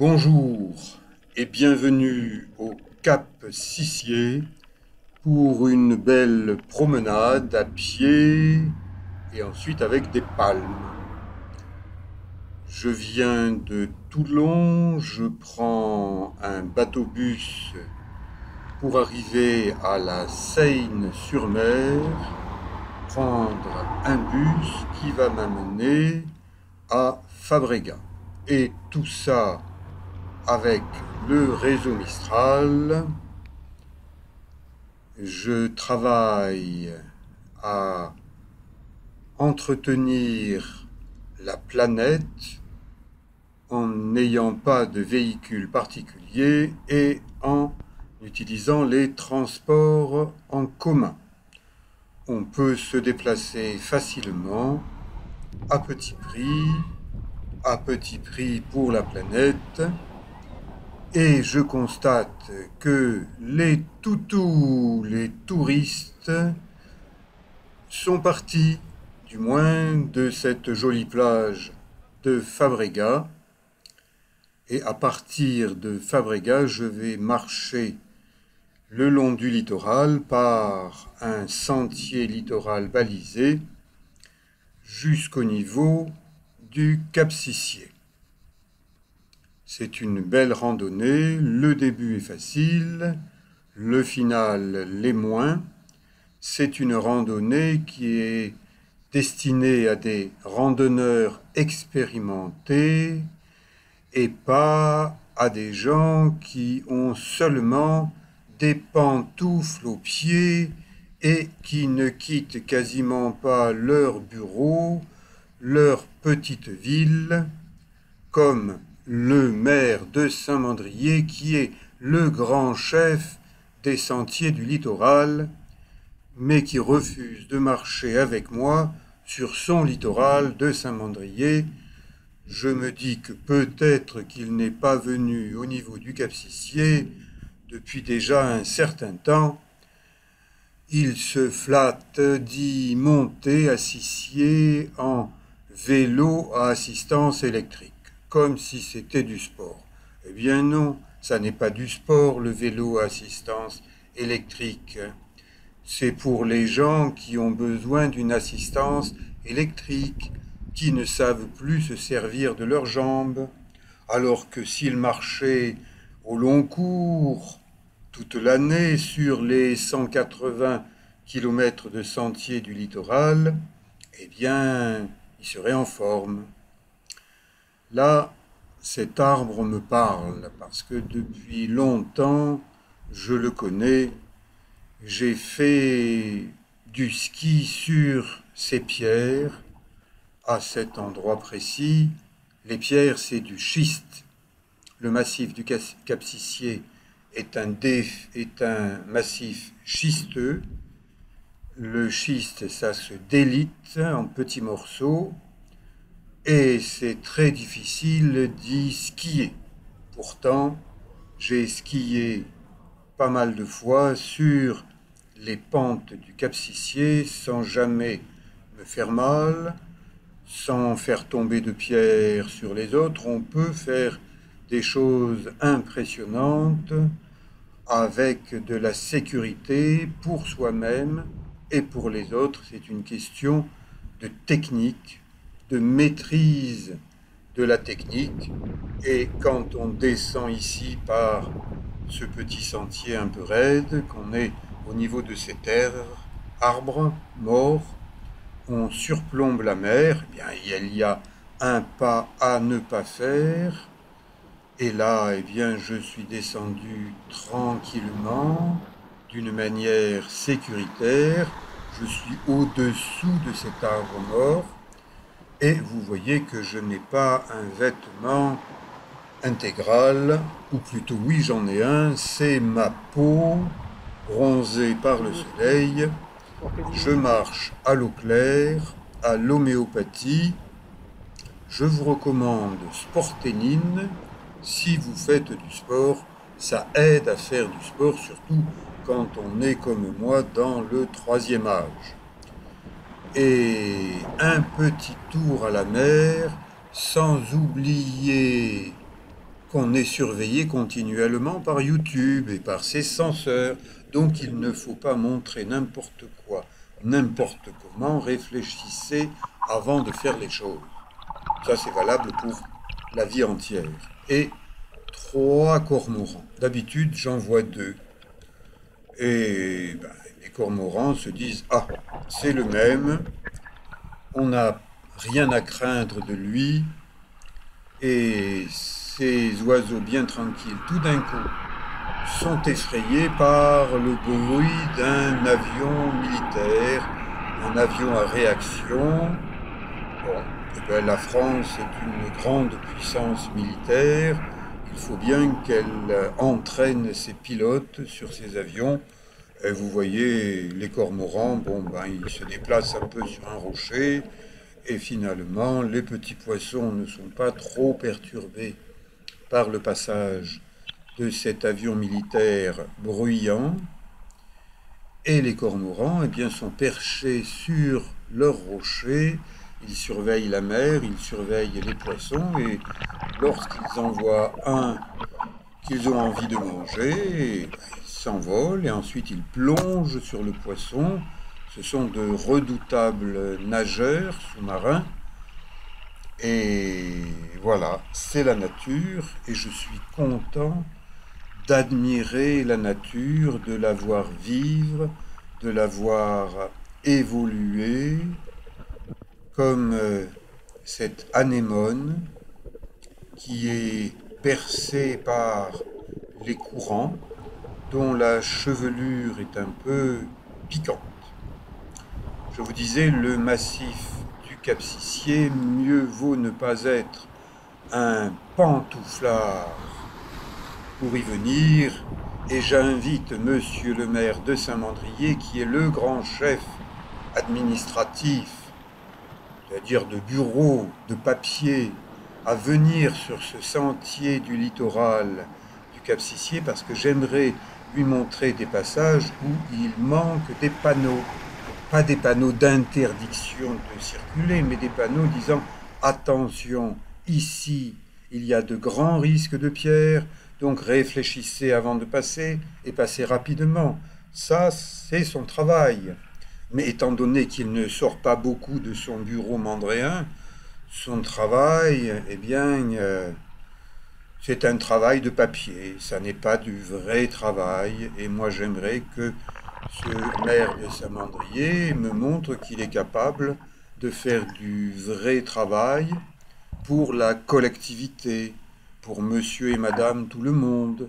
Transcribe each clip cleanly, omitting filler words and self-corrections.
Bonjour et bienvenue au Cap Sissier pour une belle promenade à pied et ensuite avec des palmes. Je viens de Toulon, je prends un bateau-bus pour arriver à la Seine-sur-Mer, prendre un bus qui va m'amener à Fabregat. Et tout ça avec le réseau Mistral. Je travaille à entretenir la planète en n'ayant pas de véhicule particulier et en utilisant les transports en commun. On peut se déplacer facilement, à petit prix pour la planète. Et je constate que les toutous, les touristes, sont partis, du moins de cette jolie plage de Fabregat. Et à partir de Fabregat, je vais marcher le long du littoral par un sentier littoral balisé jusqu'au niveau du Cap Sissier. C'est une belle randonnée, le début est facile, le final l'est moins. C'est une randonnée qui est destinée à des randonneurs expérimentés et pas à des gens qui ont seulement des pantoufles aux pieds et qui ne quittent quasiment pas leur bureau, leur petite ville, comme le maire de Saint-Mandrier, qui est le grand chef des sentiers du littoral, mais qui refuse de marcher avec moi sur son littoral de Saint-Mandrier. Je me dis que peut-être qu'il n'est pas venu au niveau du Cap Sissier depuis déjà un certain temps. Il se flatte d'y monter à Sissier en vélo à assistance électrique, comme si c'était du sport. Eh bien non, ça n'est pas du sport, le vélo à assistance électrique. C'est pour les gens qui ont besoin d'une assistance électrique, qui ne savent plus se servir de leurs jambes, alors que s'ils marchaient au long cours toute l'année sur les 180 km de sentiers du littoral, eh bien, ils seraient en forme. Là, cet arbre me parle parce que depuis longtemps, je le connais. J'ai fait du ski sur ces pierres à cet endroit précis. Les pierres, c'est du schiste. Le massif du Cap Sissier est un massif schisteux. Le schiste, ça se délite en petits morceaux. Et c'est très difficile d'y skier. Pourtant, j'ai skié pas mal de fois sur les pentes du Cap Sissier sans jamais me faire mal, sans faire tomber de pierres sur les autres. On peut faire des choses impressionnantes avec de la sécurité pour soi-même et pour les autres. C'est une question de technique, de maîtrise de la technique. Et quand on descend ici par ce petit sentier un peu raide, qu'on est au niveau de ces terres, arbres morts, on surplombe la mer, eh bien, il y a un pas à ne pas faire. Et là, eh bien, je suis descendu tranquillement, d'une manière sécuritaire. Je suis au-dessous de cet arbre mort. Et vous voyez que je n'ai pas un vêtement intégral, ou plutôt oui, j'en ai un, c'est ma peau bronzée par le soleil. Je marche à l'eau claire, à l'homéopathie. Je vous recommande Sporténine. Si vous faites du sport, ça aide à faire du sport, surtout quand on est comme moi dans le 3e âge. Et un petit tour à la mer, sans oublier qu'on est surveillé continuellement par YouTube et par ses censeurs. Donc il ne faut pas montrer n'importe quoi, n'importe comment. Réfléchissez avant de faire les choses. Ça, c'est valable pour la vie entière. Et 3 cormorans. D'habitude, j'en vois 2. Et les cormorans se disent: ah, c'est le même, on n'a rien à craindre de lui. Et ces oiseaux bien tranquilles, tout d'un coup, sont effrayés par le bruit d'un avion militaire, un avion à réaction. Bon, la France est une grande puissance militaire. Il faut bien qu'elle entraîne ses pilotes sur ces avions. Et vous voyez, les cormorans, ils se déplacent un peu sur un rocher. Et finalement, les petits poissons ne sont pas trop perturbés par le passage de cet avion militaire bruyant. Et les cormorans, sont perchés sur leur rocher. Ils surveillent la mer, ils surveillent les poissons. Et lorsqu'ils en voient un qu'ils ont envie de manger, ils s'envolent et ensuite ils plongent sur le poisson. Ce sont de redoutables nageurs sous-marins. Et voilà, c'est la nature et je suis content d'admirer la nature, de la voir vivre, de la voir évoluer, comme cette anémone qui est percée par les courants, dont la chevelure est un peu piquante. Je vous disais, le massif du Cap-Sicié, mieux vaut ne pas être un pantouflard pour y venir, et j'invite monsieur le maire de Saint-Mandrier, qui est le grand chef administratif, c'est-à-dire de bureau, de papier, à venir sur ce sentier du littoral du Cap-Sicié, parce que j'aimerais lui montrer des passages où il manque des panneaux. Pas des panneaux d'interdiction de circuler, mais des panneaux disant « Attention, ici, il y a de grands risques de pierre, donc réfléchissez avant de passer et passez rapidement. » Ça, c'est son travail. Mais étant donné qu'il ne sort pas beaucoup de son bureau mandréen, son travail, c'est un travail de papier. Ça n'est pas du vrai travail. Et moi, j'aimerais que ce maire de Saint-Mandrier me montre qu'il est capable de faire du vrai travail pour la collectivité, pour monsieur et madame tout le monde,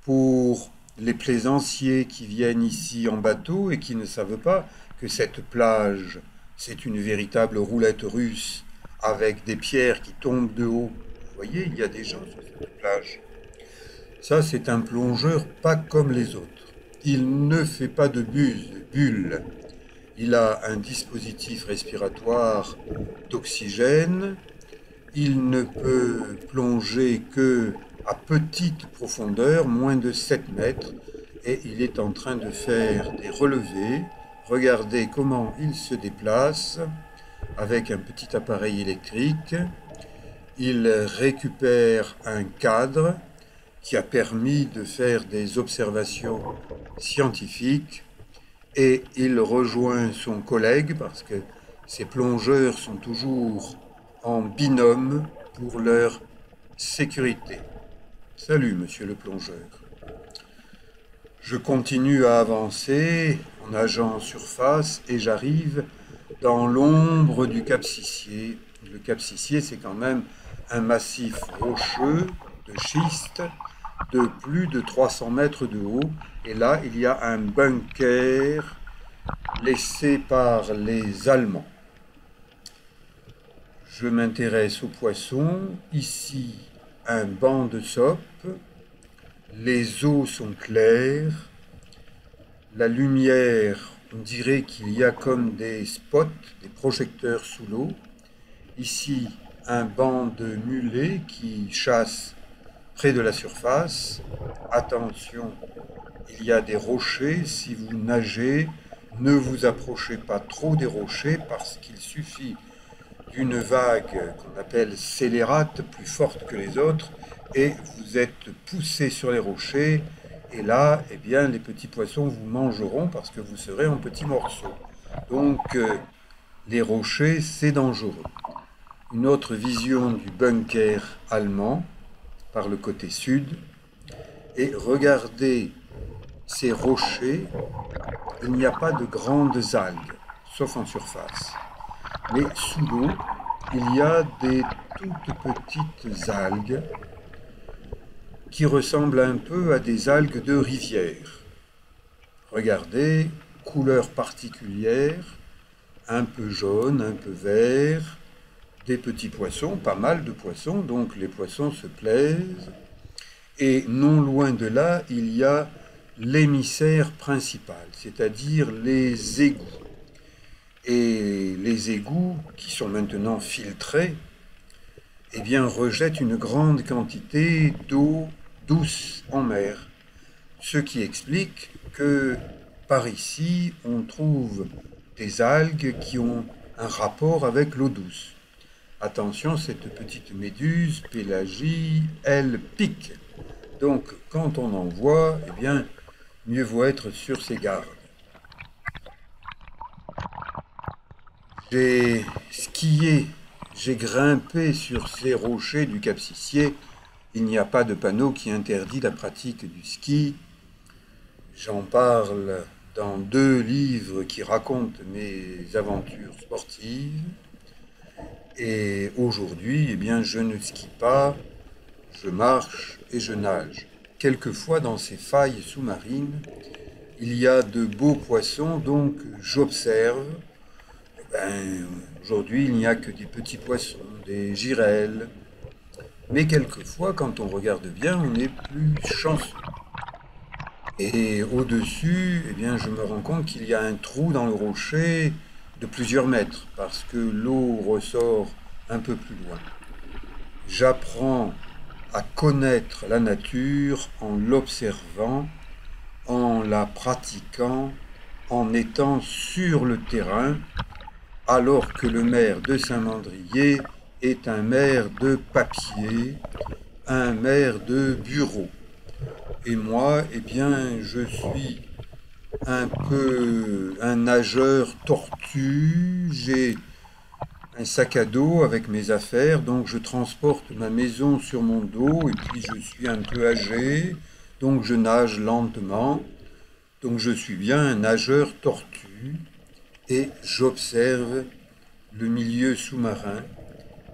pour les plaisanciers qui viennent ici en bateau et qui ne savent pas que cette plage, c'est une véritable roulette russe avec des pierres qui tombent de haut. Vous voyez, il y a des gens sur cette plage. Ça, c'est un plongeur pas comme les autres. Il ne fait pas de bulles. Il a un dispositif respiratoire d'oxygène. Il ne peut plonger que à petite profondeur, moins de 7 mètres. Et il est en train de faire des relevés. Regardez comment il se déplace avec un petit appareil électrique. Il récupère un cadre qui a permis de faire des observations scientifiques et il rejoint son collègue parce que ces plongeurs sont toujours en binôme pour leur sécurité. Salut, monsieur le plongeur. Je continue à avancer en nageant en surface et j'arrive dans l'ombre du Cap-Sicié. Le Cap-Sicié, c'est quand même un massif rocheux de schiste de plus de 300 mètres de haut. Et là, il y a un bunker laissé par les Allemands. Je m'intéresse aux poissons. Ici, un banc de sope. Les eaux sont claires. La lumière, on dirait qu'il y a comme des spots, des projecteurs sous l'eau. Ici, un banc de mulets qui chassent près de la surface. Attention, il y a des rochers. Si vous nagez, ne vous approchez pas trop des rochers parce qu'il suffit d'une vague qu'on appelle scélérate, plus forte que les autres, et vous êtes poussé sur les rochers, et là, eh bien, les petits poissons vous mangeront parce que vous serez en petits morceaux. Donc, les rochers, c'est dangereux. Une autre vision du bunker allemand, par le côté sud, et regardez ces rochers, il n'y a pas de grandes algues, sauf en surface. Mais sous l'eau, il y a des toutes petites algues qui ressemblent un peu à des algues de rivière. Regardez, couleur particulière, un peu jaune, un peu vert, des petits poissons, pas mal de poissons, donc les poissons se plaisent. Et non loin de là, il y a l'émissaire principal, c'est-à-dire les égouts. Et les égouts, qui sont maintenant filtrés, eh bien, rejettent une grande quantité d'eau douce en mer. Ce qui explique que par ici, on trouve des algues qui ont un rapport avec l'eau douce. Attention, cette petite méduse, Pélagie, elle pique. Donc, quand on en voit, eh bien, mieux vaut être sur ses gardes. J'ai skié, j'ai grimpé sur ces rochers du Cap Sissier. Il n'y a pas de panneau qui interdit la pratique du ski. J'en parle dans 2 livres qui racontent mes aventures sportives. Et aujourd'hui, eh bien, je ne skie pas, je marche et je nage. Quelquefois, dans ces failles sous-marines, il y a de beaux poissons, donc j'observe. Aujourd'hui, il n'y a que des petits poissons, des girelles. Mais quelquefois, quand on regarde bien, on est plus chanceux. Et au-dessus, eh bien, je me rends compte qu'il y a un trou dans le rocher de plusieurs mètres, parce que l'eau ressort un peu plus loin. J'apprends à connaître la nature en l'observant, en la pratiquant, en étant sur le terrain, alors que le maire de Saint-Mandrier est un maire de papier, un maire de bureau. Et moi, eh bien, je suis un peu un nageur tortue, j'ai un sac à dos avec mes affaires, donc je transporte ma maison sur mon dos, et puis je suis un peu âgé, donc je nage lentement, donc je suis bien un nageur tortue, et j'observe le milieu sous-marin,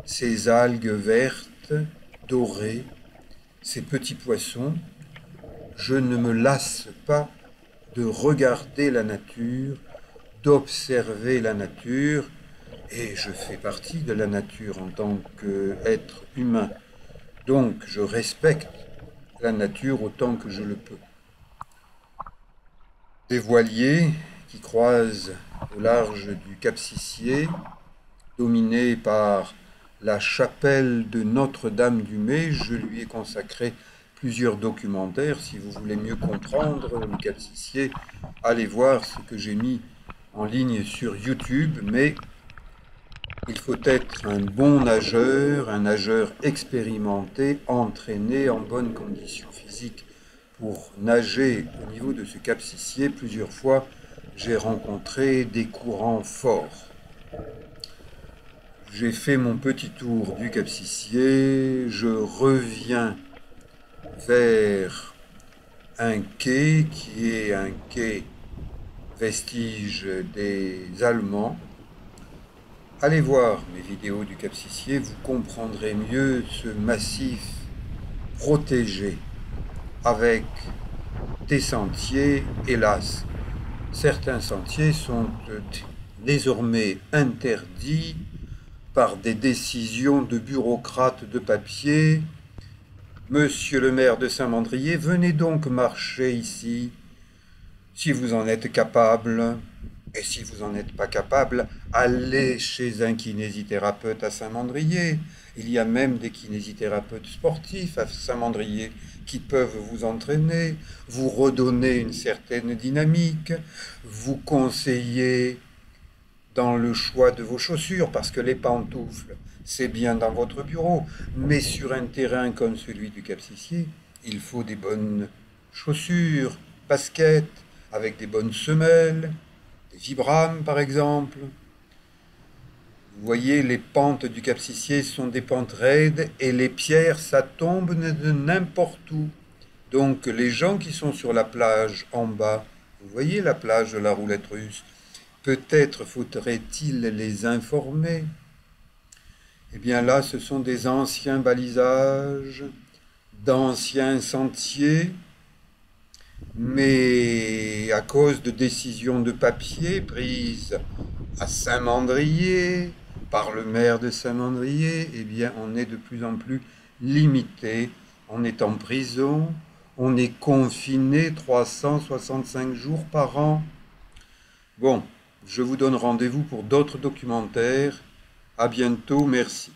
ces algues vertes, dorées, ces petits poissons. Je ne me lasse pas de regarder la nature, d'observer la nature, et je fais partie de la nature en tant qu'être humain. Donc je respecte la nature autant que je le peux. Des voiliers qui croisent au large du Cap Sissier, dominés par la chapelle de Notre-Dame-du-Mai. Je lui ai consacré plusieurs documentaires. Si vous voulez mieux comprendre le Cap Sissier, allez voir ce que j'ai mis en ligne sur YouTube. Mais il faut être un bon nageur, un nageur expérimenté, entraîné, en bonne condition physique pour nager au niveau de ce Cap Sissier. Plusieurs fois, j'ai rencontré des courants forts. J'ai fait mon petit tour du Cap Sissier, je reviens vers un quai qui est un quai vestige des Allemands. Allez voir mes vidéos du Cap Sissier, vous comprendrez mieux ce massif protégé avec des sentiers, hélas. Certains sentiers sont désormais interdits par des décisions de bureaucrates de papier. Monsieur le maire de Saint-Mandrier, venez donc marcher ici, si vous en êtes capable. Et si vous n'en êtes pas capable, allez chez un kinésithérapeute à Saint-Mandrier. Il y a même des kinésithérapeutes sportifs à Saint-Mandrier qui peuvent vous entraîner, vous redonner une certaine dynamique, vous conseiller dans le choix de vos chaussures, parce que les pantoufles, c'est bien dans votre bureau, mais sur un terrain comme celui du Cap-Sicier, il faut des bonnes chaussures, baskets, avec des bonnes semelles, des Vibram par exemple. Vous voyez, les pentes du Cap-Sicier sont des pentes raides et les pierres, ça tombe de n'importe où. Donc les gens qui sont sur la plage en bas, vous voyez la plage de la Roulette Russe, peut-être faudrait-il les informer. Eh bien là, ce sont des anciens balisages, d'anciens sentiers, mais à cause de décisions de papier prises à Saint-Mandrier, par le maire de Saint-Mandrier, eh bien on est de plus en plus limité, on est en prison, on est confiné 365 jours par an. Bon, je vous donne rendez-vous pour d'autres documentaires. À bientôt, merci.